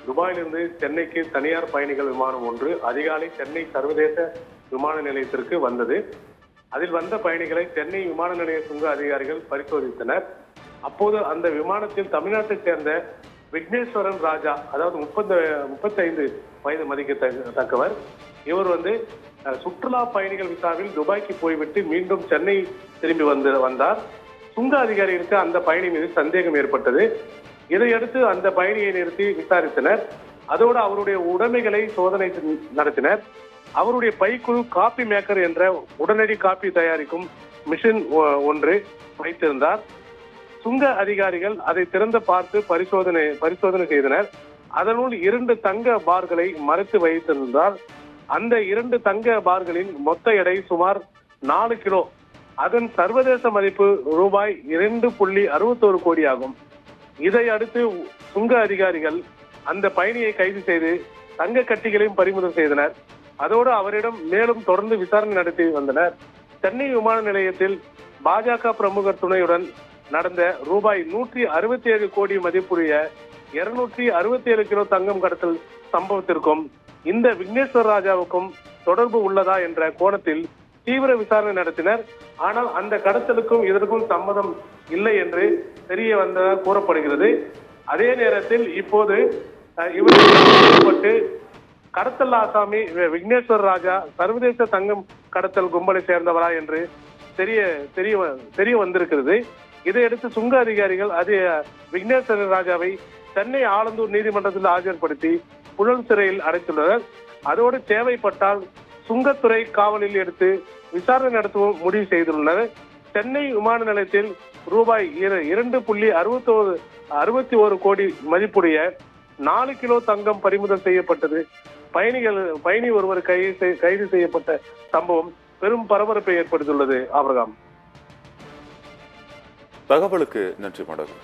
துபாயிலிருந்து சென்னைக்கு தனியார் பயணிகள் விமானம் ஒன்று அதிகாலை சென்னை சர்வதேச விமான நிலையத்திற்கு வந்தது. அதில் வந்த பயணிகளை சென்னை விமான நிலைய சுங்க அதிகாரிகள் பரிசோதித்தனர். அப்போது அந்த விமானத்தில் தமிழ்நாட்டைச் சேர்ந்த விக்னேஸ்வரன் ராஜா, அதாவது 35 வயது மதிக்கத்தக்கவர். இவர் சுற்றுலா பயணிகள் விசாவில் துபாய்க்கு போய்விட்டு மீண்டும் சென்னை திரும்பி வந்தார். சுங்க அதிகாரிகளுக்கு அந்த பயணி மீது சந்தேகம் ஏற்பட்டது. இதையடுத்து அந்த பயணியை நிறுத்தி விசாரித்தனர். அதோடு அவருடைய உடைமைகளை சோதனை நடத்தினர். அவருடைய பைக்குள் காபி மேக்கர் என்ற உடனடி காபி தயாரிக்கும் மிஷின் ஒன்று வைத்திருந்தார். சுங்க அதிகாரிகள் அதை திறந்து பார்த்து பரிசோதனை செய்தனர். அதனுள் 2 தங்க பார்களை மறைத்து வைத்திருந்தார். அந்த 2 தங்க பார்களின் மொத்த எடை சுமார் 4 கிலோ. அதன் சர்வதேச மதிப்பு ரூபாய் 2.61 கோடி ஆகும். இதை அடுத்து சுங்க அதிகாரிகள் அந்த பயணியை கைது செய்து தங்க கட்டிகளையும் பறிமுதல் செய்தனர். அதோடு அவரிடம் மேலும் தொடர்ந்து விசாரணை நடத்தி வந்தனர். சென்னை விமான நிலையத்தில் பாஜக பிரமுகர் துணையுடன் நடந்த ரூபாய் 167 கோடி மதிப்புடைய 267 கிலோ தங்கம் கடத்தல் சம்பவத்திற்கும் இந்த விக்னேஸ்வர் ராஜாவுக்கும் தொடர்பு உள்ளதா என்ற கோணத்தில் தீவிர விசாரணை நடத்தினர். ஆனால் அந்த கடத்தலுக்கும் இதற்கும் சம்மதம் இல்லை என்று தெரிய வந்ததாக கூறப்படுகிறது. அதே நேரத்தில் இப்போது இவர் கடத்தல் ஆசாமி விக்னேஸ்வர் ராஜா சர்வதேச தங்கம் கடத்தல் கும்பலை சேர்ந்தவரா என்று தெரிய வந்திருக்கிறது. இதையடுத்து சுங்க அதிகாரிகள் விக்னேஸ்வர ராஜாவை சென்னை ஆலந்தூர் நீதிமன்றத்தில் ஆஜர்படுத்தி புழல் சிறையில் அடைத்துள்ளனர். அதோடு தேவைப்பட்டால் சுங்கத்துறை காவலில் எடுத்து விசாரணை நடத்தவும் முடிவு செய்துள்ளனர். சென்னை விமான நிலையத்தில் ரூபாய் 2.61 கோடி மதிப்புடைய 4 கிலோ தங்கம் பறிமுதல் செய்யப்பட்டது. பயணி ஒருவர் கைது செய்யப்பட்ட சம்பவம் பெரும் பரபரப்பை ஏற்படுத்தியுள்ளது. ஆபிரகாம், தகவலுக்கு நன்றி மடகு.